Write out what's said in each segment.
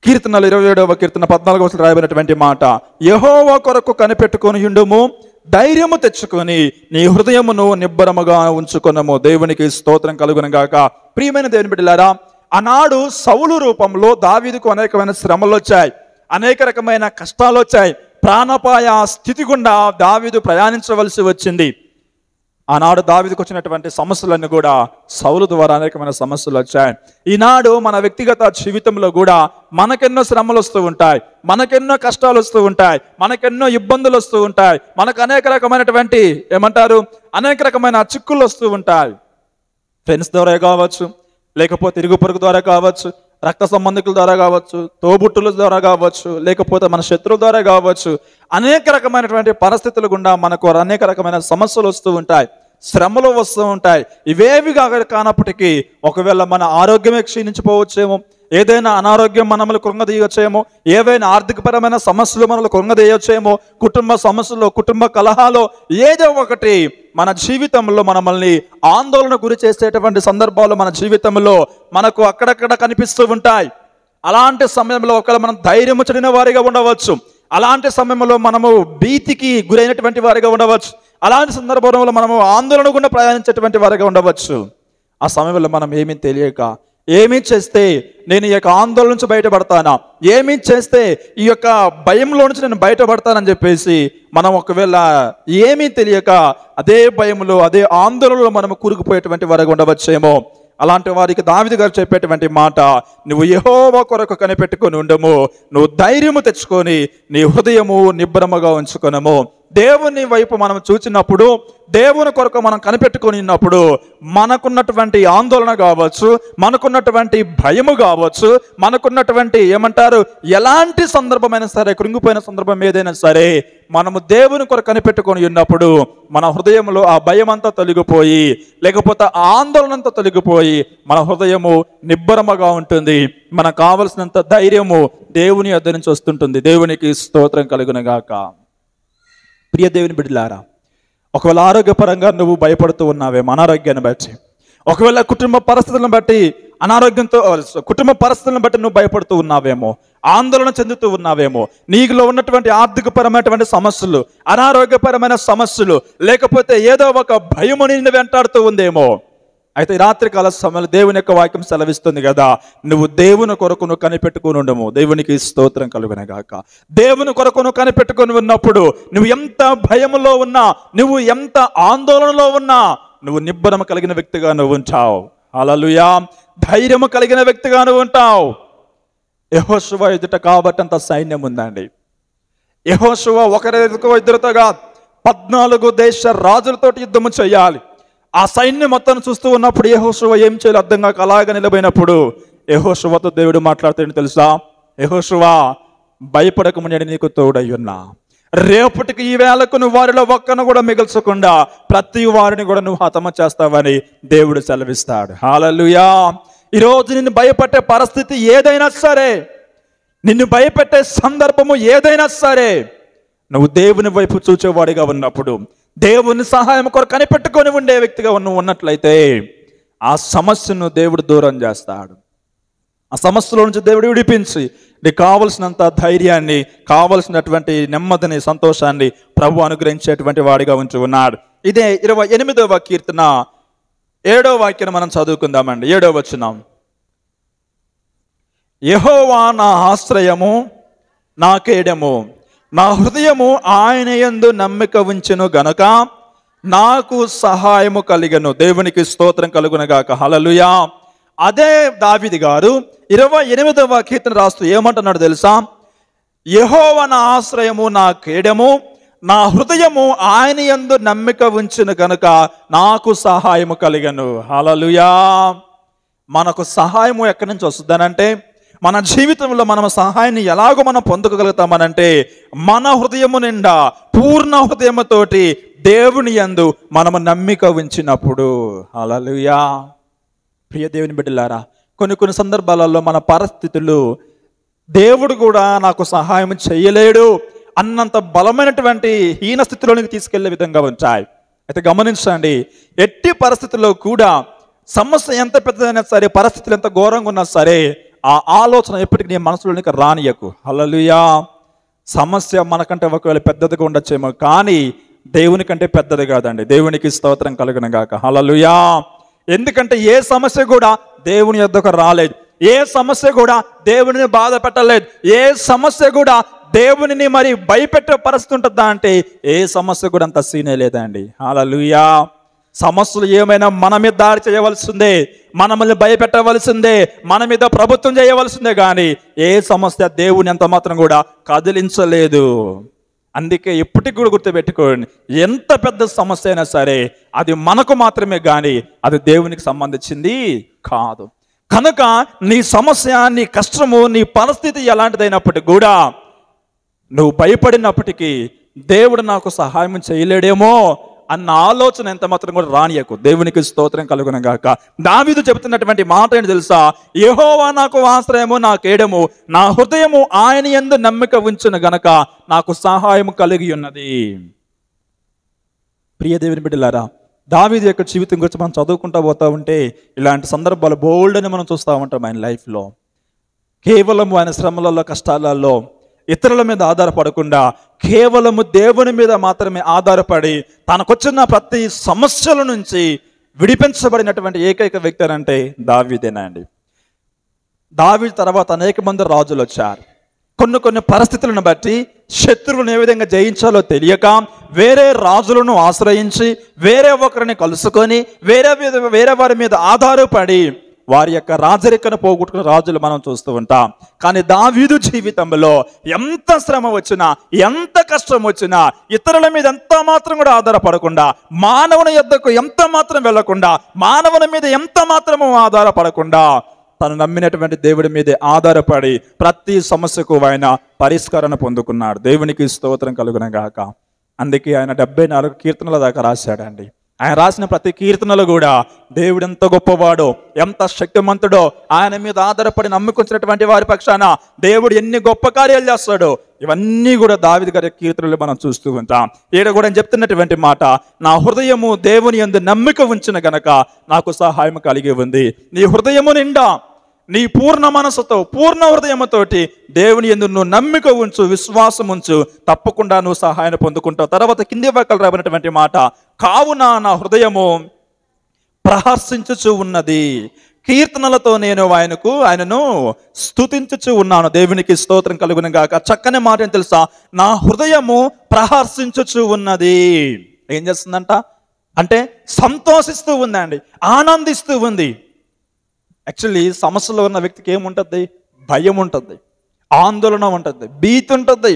కీర్తనలు 27వ కీర్తన 14వ వచనంలో రాయబడినటువంటి మాట, యెహోవా కొరకు కనిపెట్టుకొని ఉండుము, ధైర్యము తెచ్చుకొని నీ హృదయమును నిబ్బరముగా ఉంచుకొనము. దేవునికి స్తోత్రం కలుగును గాక. ప్రియమైన దేవుని బిడ్డలారా, ఆనాడు సౌలు రూపంలో దావీదుకు అనేకమైన శ్రమలు వచ్చాయి, అనేక రకమైన కష్టాలు వచ్చాయి, ప్రాణాపాయ స్థితి గుండా దావీదు ప్రయాణించవలసి వచ్చింది. ఆనాడు దావీదుకు వచ్చినటువంటి సమస్యలన్నీ కూడా సౌలు ద్వారా అనేకమైన సమస్యలు వచ్చాయి. ఈనాడు మన వ్యక్తిగత జీవితంలో కూడా మనకెన్నో శ్రమలు వస్తూ ఉంటాయి, మనకెన్నో కష్టాలు వస్తూ ఉంటాయి, మనకెన్నో ఇబ్బందులు వస్తూ ఉంటాయి, మనకు అనేక రకమైనటువంటి అనేక రకమైన చిక్కులు వస్తూ ఉంటాయి. ఫ్రెండ్స్ ద్వారా కావచ్చు, లేకపోతే ఇరుగు పొరుగు ద్వారా కావచ్చు, రక్త సంబంధికుల ద్వారా కావచ్చు, తోబుట్టుల ద్వారా కావచ్చు, లేకపోతే మన శత్రువుల ద్వారా కావచ్చు, అనేక రకమైనటువంటి పరిస్థితులు గుండా మనకు అనేక రకమైన సమస్యలు వస్తూ ఉంటాయి, శ్రమలు వస్తూ ఉంటాయి. ఇవేవి కానప్పటికీ ఒకవేళ మన ఆరోగ్యమే క్షీణించిపోవచ్చేమో, ఏదైనా అనారోగ్యం మనల్ని కృంగదీయొచ్చేమో, ఏవైనా ఆర్థికపరమైన సమస్యలు మనల్ని కృంగదీయొచ్చేమో, కుటుంబ సమస్యలు, కుటుంబ కలహాలు, ఏదో ఒకటి మన జీవితంలో మనల్ని ఆందోళన గురి చేసేటువంటి సందర్భాలు మన జీవితంలో మనకు అక్కడక్కడ కనిపిస్తూ ఉంటాయి. అలాంటి సమయంలో ఒకవేళ మనం ధైర్యం చెడిన వారిగా ఉండవచ్చు, అలాంటి సమయంలో మనము భీతికి గురైనటువంటి వారిగా ఉండవచ్చు, అలాంటి సందర్భంలో మనము ఆందోళన గుండా ప్రయాణించేటువంటి వారిగా ఉండవచ్చు. ఆ సమయంలో మనం ఏమీ తెలియక, ఏమీ చేస్తే నేను ఈ యొక్క ఆందోళన నుంచి బయటపడతానా, ఏమీ చేస్తే ఈ యొక్క భయంలో నుంచి నేను బయటపడతానని చెప్పేసి మనం ఒకవేళ ఏమీ తెలియక అదే భయంలో, అదే ఆందోళనలో మనము కూరుకుపోయేటువంటి వారిగా ఉండవచ్చేమో. అలాంటి వారికి దావీదు గారు చెప్పేటువంటి మాట, నువ్వు యెహోవా కొరకు కనిపెట్టుకొని ఉండము, నువ్వు ధైర్యము తెచ్చుకొని నీ హృదయము నిబ్బరముగా ఉంచుకొనము. దేవుని వైపు మనం చూచినప్పుడు, దేవుని కొరకు మనం కనిపెట్టుకొని ఉన్నప్పుడు మనకున్నటువంటి ఆందోళన కావచ్చు, మనకున్నటువంటి భయము కావచ్చు, మనకున్నటువంటి ఎలాంటి సందర్భమైనా సరే, కృంగిపోయిన సందర్భం ఏదైనా సరే, మనము దేవుని కొరకు కనిపెట్టుకొని ఉన్నప్పుడు మన హృదయంలో ఆ భయం అంతా తొలగిపోయి, లేకపోతే ఆ ఆందోళన అంతా తొలగిపోయి మన హృదయము నిబ్బరముగా ఉంటుంది. మనకు కావలసినంత ధైర్యము దేవుని యొద్ద నుంచి వస్తుంటుంది. దేవునికి స్తోత్రం కలుగును గాక. ప్రియ దేవుని బిడ్డలారా, ఒకవేళ ఆరోగ్యపరంగా నువ్వు భయపడుతూ ఉన్నావేమో, అనారోగ్యాన్ని బట్టి, ఒకవేళ కుటుంబ పరిస్థితులను బట్టి కుటుంబ పరిస్థితులను బట్టి నువ్వు భయపడుతూ ఉన్నావేమో, ఆందోళన చెందుతూ ఉన్నావేమో, నీకులో ఉన్నటువంటి ఆర్థికపరమైనటువంటి సమస్యలు, అనారోగ్యపరమైన సమస్యలు, లేకపోతే ఏదో ఒక భయము నిన్ను వెంటాడుతూ ఉందేమో. అయితే రాత్రికాల సమయంలో దేవుని యొక్క వాక్యం సెలవిస్తుంది కదా, నువ్వు దేవుని కొరకు నువ్వు కనిపెట్టుకుని ఉండము. దేవునికి స్తోత్రం కలుగును గాక. దేవుని కొరకు నువ్వు కనిపెట్టుకుని ఉన్నప్పుడు నువ్వు ఎంత భయములో ఉన్నా, నువ్వు ఎంత ఆందోళనలో ఉన్నా, నువ్వు నిబ్బరము కలిగిన వ్యక్తిగా నువ్వు ఉంటావు. హల్లెలూయా. ధైర్యము కలిగిన వ్యక్తిగా నువ్వు ఉంటావు. యెహోషువ ఎదుట కాబట్టి అంత సైన్యం ఉందండి. యెహోషువ ఒకరితో ఇద్దరితోగా 14 దేశ రాజులతోటి యుద్ధము చేయాలి. ఆ సైన్యం మొత్తం చూస్తూ ఉన్నప్పుడు యెహోషువ ఏం చేయాలి అర్థం కాక అలాగ నిలబడినప్పుడు యెహోషువతో దేవుడు మాట్లాడుతాడు తెలుసా, యెహోషువ భయపడకము నేను నీకు తోడై ఉన్నా, రేపటికి ఈ వేళకు నువ్వు వారిలో ఒక్కను కూడా మిగల్చకుండా ప్రతి వారిని కూడా నువ్వు హతమ చేస్తావని దేవుడు సెలవిస్తాడు. హల్లెలూయా. ఈరోజు నిన్ను భయపెట్టే పరిస్థితి ఏదైనా సరే, నిన్ను భయపెట్టే సందర్భము ఏదైనా సరే, నువ్వు దేవుని వైపు చూచేవాడిగా ఉన్నప్పుడు, దేవుని సహాయం కొరకు కనిపెట్టుకొని ఉండే వ్యక్తిగా నువ్వు ఉన్నట్లయితే ఆ సమస్యను దేవుడు దూరం చేస్తాడు. ఆ సమస్యలో నుంచి దేవుడు విడిపించి నీకు కావలసినంత ధైర్యాన్ని, కావలసినటువంటి నెమ్మదిని, సంతోషాన్ని ప్రభు అనుగ్రహించేటువంటి వాడిగా ఉంచి ఉన్నాడు. ఇదే 28వ కీర్తన 7వ వాక్యం మనం చదువుకుందామండి. 7వ వచనం, యెహోవా నా ఆశ్రయము, నా కేడము, నా హృదయము ఆయన యందు నమ్మిక ఉంచెను గనుక నాకు సహాయము కలిగను. దేవునికి స్తోత్రం కలుగునగాక. హల్లెలూయా. అదే దావీదు గారు 28వ కీర్తన రాస్తూ ఏమంటున్నాడు తెలుసా, యెహోవా నా ఆశ్రయము, నా కేడము, నా హృదయము ఆయన యందు నమ్మిక ఉంచెను గనుక నాకు సహాయము కలిగను. హల్లెలూయా. మనకు సహాయము ఎక్కడి నుంచి వస్తుందనంటే, మన జీవితంలో మనం సహాయాన్ని ఎలాగో మనం పొందగలుగుతామనంటే, మన హృదయము నిండా పూర్ణ హృదయముతోటి దేవుని యందు మనము నమ్మిక ఉంచినప్పుడు. హల్లెలూయా. ప్రియ దేవుని బిడ్డలారా, కొన్ని సందర్భాలలో మన పరిస్థితులు దేవుడు కూడా నాకు సహాయం చేయలేడు అన్నంత బలమైనటువంటి హీన స్థితిలోనికి తీసుకెళ్లే విధంగా ఉంటాయి. అయితే గమనించండి, ఎట్టి పరిస్థితుల్లో కూడా సమస్య ఎంత పెద్దదైనా సరే, పరిస్థితులు ఎంత ఘోరంగా ఉన్నా సరే, ఆ ఆలోచన ఎప్పటికీ నీ మనసులోనికి రానియకు. హల్లెలూయా. సమస్య మనకంటే ఒకవేళ పెద్దదిగా ఉండొచ్చేమో, కానీ దేవుని కంటే పెద్దది కాదండి. దేవునికి స్తోత్రం కలుగును గాక. హల్లెలూయా. ఎందుకంటే ఏ సమస్య కూడా దేవుని యొద్దకు రాలేదు. ఏ సమస్య కూడా దేవునిని బాధ పెట్టలేదు. ఏ సమస్య కూడా దేవునిని మరి భయపెట్టే పరిస్థితి ఉంటుందా అంటే ఏ సమస్య కూడా అంత సీనే లేదండి. హల్లెలూయా. సమస్యలు ఏమైనా మన మీద దాడి చేయవలసిందే, మనల్ని భయపెట్టవలసిందే, మన మీద ప్రభుత్వం చేయవలసిందే, కానీ ఏ సమస్య దేవుని ఎంత మాత్రం కూడా కదిలించలేదు. అందుకే ఎప్పటికి కూడా గుర్తుపెట్టుకోండి, ఎంత పెద్ద సమస్య అయినా సరే అది మనకు మాత్రమే కానీ అది దేవునికి సంబంధించింది కాదు. కనుక నీ సమస్య, నీ కష్టము, నీ పరిస్థితి ఎలాంటిదైనప్పటికీ కూడా నువ్వు భయపడినప్పటికీ దేవుడు నాకు సహాయం చేయలేడేమో అన్న ఆలోచన ఎంత మాత్రం కూడా రానియకు. దేవునికి స్తోత్రం కలుగును గాక. దావీదు చెబుతున్నటువంటి మాట ఏంటి తెలుసా? యెహోవా నాకు ఆశ్రయము, నా కేడము, నా హృదయము ఆయన యందు నమ్మిక ఉంచును గనక నాకు సహాయం కలిగి ఉన్నది. ప్రియ దేవుని బిడ్డలారా, దావీదు యొక్క జీవితం గురించి మనం చదువుకుంటూ పోతా ఉంటే ఇలాంటి సందర్భాలు బోల్డ్ అని మనం చూస్తూ ఉంటాం ఆయన లైఫ్లో. కేవలం ఆయన శ్రమలలో, కష్టాలలో ఇతరుల మీద ఆధారపడకుండా కేవలము దేవుని మీద మాత్రమే ఆధారపడి తనకొచ్చిన ప్రతి సమస్యల నుంచి విడిపించబడినటువంటి ఏకైక వ్యక్తి అంటే దావీదేనండి. దావీదు తర్వాత అనేక మంది రాజులు వచ్చారు. కొన్ని పరిస్థితులను బట్టి శత్రువులను ఏ విధంగా జయించాలో తెలియక వేరే రాజులను ఆశ్రయించి వేరే ఒకరిని కలుసుకొని వేరే వారి మీద ఆధారపడి వారి యొక్క రాజరికను పోగొట్టుకున్న రాజులు మనం చూస్తూ ఉంటాం. కానీ దావీదు జీవితంలో ఎంత శ్రమ వచ్చినా, ఎంత కష్టం వచ్చినా ఇతరుల మీద ఎంత మాత్రం కూడా ఆధారపడకుండా, మానవుని యొద్దకు ఎంత మాత్రం వెళ్లకుండా, మానవుని మీద ఎంత మాత్రము ఆధారపడకుండా తను నమ్మినటువంటి దేవుడి మీదే ఆధారపడి ప్రతి సమస్యకు ఆయన పరిష్కారాన్ని పొందుకున్నాడు. దేవునికి స్తోత్రం కలుగును గాక. అందుకే ఆయన 74 కీర్తనల దాకా రాశాడండి. ఆయన రాసిన ప్రతి కీర్తనలు కూడా దేవుడు ఎంత గొప్పవాడో, ఎంత శక్తిమంతుడో, ఆయన మీద ఆధారపడి నమ్ముకొచ్చినటువంటి వారి పక్షాన దేవుడు ఎన్ని గొప్ప కార్యాలు చేస్తాడో ఇవన్నీ కూడా దావీదు గారి కీర్తనలు మనం చూస్తూ ఉంటాం. ఈడ కూడా చెప్తున్నటువంటి మాట, నా హృదయము దేవుని యందు నమ్మిక ఉంచిన గనక నాకు సహాయం కలిగి ఉంది. నీ హృదయము నిండా నీ పూర్ణ మనసుతో, పూర్ణ హృదయముతోటి దేవుని యందు నువ్వు నమ్మిక ఉంచు, విశ్వాసం ఉంచు, తప్పకుండా నువ్వు సహాయాన్ని పొందుకుంటావు. తర్వాత కింది వాక్యాలు రాబడినటువంటి మాట, కావున నా హృదయము ప్రహర్షించుచు ఉన్నది, కీర్తనలతో నేను ఆయనను స్తుతించుచు ఉన్నాను. దేవునికి స్తోత్రం కలుగును గాక. చక్కని మాట ఏం తెలుసా? నా హృదయము ప్రహర్షించుచు ఉన్నది. ఏం చేస్తుందంట అంటే సంతోషిస్తూ ఉందండి, ఆనందిస్తూ ఉంది. యాక్చువల్లీ సమస్యలో ఉన్న వ్యక్తికి ఏముంటుంది? భయం ఉంటుంది, ఆందోళన ఉంటుంది, భీతి ఉంటుంది,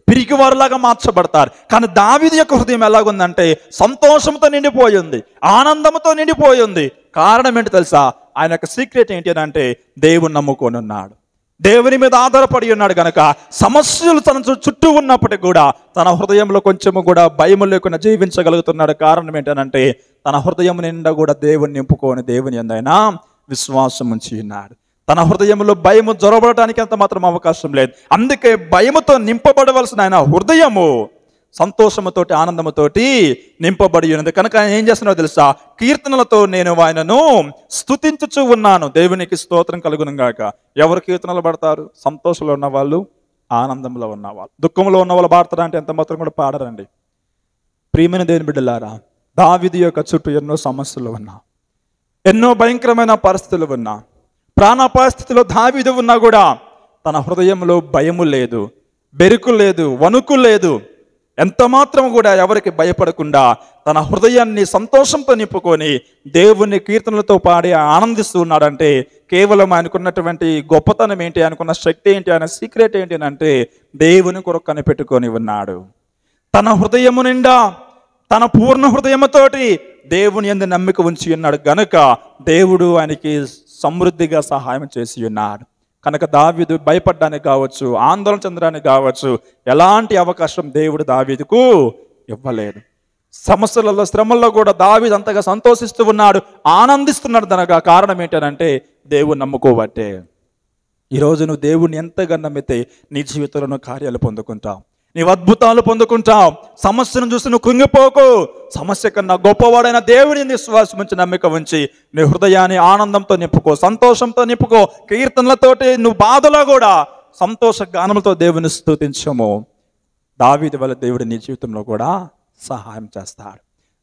పిరికివారులాగా మార్చబడతారు. కానీ దావీదు యొక్క హృదయం ఎలాగుందంటే సంతోషంతో నిండిపోయింది, ఆనందంతో నిండిపోయింది. కారణం ఏంటి తెలుసా? ఆయన యొక్క సీక్రెట్ ఏంటి అని అంటే దేవుని నమ్ముకొని ఉన్నాడు, దేవుని మీద ఆధారపడి ఉన్నాడు. గనక సమస్యలు తన చుట్టూ ఉన్నప్పటికీ కూడా తన హృదయంలో కొంచెము కూడా భయం లేకుండా జీవించగలుగుతున్నాడు. కారణం ఏంటనంటే తన హృదయం నిండా కూడా దేవుని నింపుకొని దేవుని యందైనా విశ్వాసం ఉంచి ఉన్నాడు. తన హృదయంలో భయము జొరబడటానికి అంత మాత్రం అవకాశం లేదు. అందుకే భయముతో నింపబడవలసిన ఆయన హృదయము సంతోషముతోటి, ఆనందముతోటి నింపబడి ఉన్నది. కనుక ఆయన ఏం చేస్తున్నాడో తెలుసా? కీర్తనలతో నేను ఆయనను స్తుతించుచు ఉన్నాను. దేవునికి స్తోత్రం కలుగును గాక. ఎవరు కీర్తనలు పడతారు? సంతోషంలో ఉన్నవాళ్ళు, ఆనందంలో ఉన్నవాళ్ళు. దుఃఖంలో ఉన్న వాళ్ళు పాడతారా అంటే ఎంత మాత్రం కూడా పాడరండి. ప్రియమైన దేవుని బిడ్డలారా, దావీదు యొక్క చుట్టూ ఎన్నో సమస్యలు ఉన్నా, ఎన్నో భయంకరమైన పరిస్థితులు ఉన్నా, ప్రాణాపాయ స్థితిలో దావీదు ఉన్నా కూడా తన హృదయంలో భయము లేదు, బెరుకు లేదు, వణుకు లేదు. ఎంత మాత్రం కూడా ఎవరికి భయపడకుండా తన హృదయాన్ని సంతోషంతో నింపుకొని దేవుని కీర్తనలతో పాడి ఆనందిస్తూ ఉన్నాడంటే కేవలం ఆయనకున్నటువంటి గొప్పతనం ఏంటి, ఆయనకున్న శక్తి ఏంటి, ఆయన సీక్రెట్ ఏంటి అని అంటే దేవుని కొరకు కనిపెట్టుకొని ఉన్నాడు. తన హృదయము నిండా తన పూర్ణ హృదయముతోటి దేవుని యందు నమ్మిక ఉంచి ఉన్నాడు గనుక దేవుడు ఆయనకి సమృద్ధిగా సహాయం చేసి ఉన్నాడు. కనుక దావీదు భయపడ్డానికి కావచ్చు, ఆందోళన చెందడానికి కావచ్చు ఎలాంటి అవకాశం దేవుడు దావీదుకు ఇవ్వలేదు. సమస్యలలో, శ్రమల్లో కూడా దావీదు అంతగా సంతోషిస్తూ ఉన్నాడు, ఆనందిస్తున్నాడు. దానికి కారణం ఏంటంటే దేవుని నమ్ముకోబట్టే. ఈరోజు నువ్వు దేవుడిని ఎంతగా నమ్మితే నీ జీవితంలో కార్యాలు పొందుకుంటావు. నీవు అద్భుతాలు పొందుకుంటావు. సమస్యను చూసి నువ్వు కృంగిపోకు. సమస్య కన్నా గొప్పవాడైన దేవుడిని విశ్వాసం ఉంచి, నమ్మిక ఉంచి నీ హృదయాన్ని ఆనందంతో నింపుకో, సంతోషంతో నింపుకో. కీర్తనలతోటి నువ్వు బాధలో కూడా సంతోష గానములతో దేవుని స్తుతించము. దావీదు వల్ల దేవుడు నీ జీవితంలో కూడా సహాయం చేస్తాడు.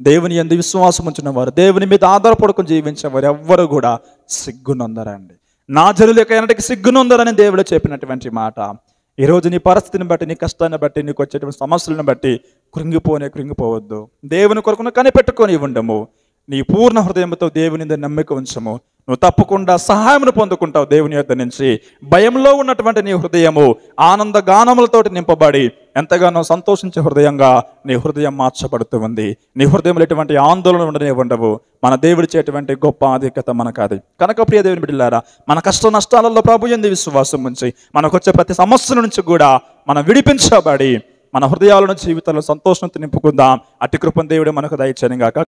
దేవుని యందు విశ్వాసం ఉంచిన వారు, దేవుని మీద ఆధారపడుకుని జీవించేవారు ఎవ్వరు కూడా సిగ్గునొందరండి. నా జనులకైనటికి సిగ్గునొందరని దేవుడు చెప్పినటువంటి మాట. ఈరోజు నీ పరిస్థితిని బట్టి, నీ కష్టాన్ని బట్టి, నీకు వచ్చేటువంటి సమస్యలను బట్టి కృంగిపోవద్దు. దేవుని కొరకు కనిపెట్టుకొని ఉండము. నీ పూర్ణ హృదయంతో దేవుని నమ్మిక ఉంచము. నువ్వు తప్పకుండా సహాయం పొందుకుంటావు దేవుని యొద్ద నుంచి. భయంలో ఉన్నటువంటి నీ హృదయము ఆనంద గానములతోటి నింపబడి ఎంతగానో సంతోషించే హృదయంగా నీ హృదయం మార్చబడుతూ ఉంది. నీ హృదయంలో ఎటువంటి ఆందోళన ఉండనే ఉండవు. మన దేవుడి చేటువంటి గొప్ప ఆధిక్యత మనకు అది. కనుక ప్రియ దేవుని బిడ్డలారా, మన కష్ట నష్టాలలో ప్రభు యందు విశ్వాసం ఉంచి మనకు వచ్చే ప్రతి సమస్య నుంచి కూడా మనం విడిపించబడి మన హృదయాలను జీవితాల్లో సంతోషంతో నింపుకుందాం. అట్టి కృపను దేవుడు మనకు దయచేయను గాక.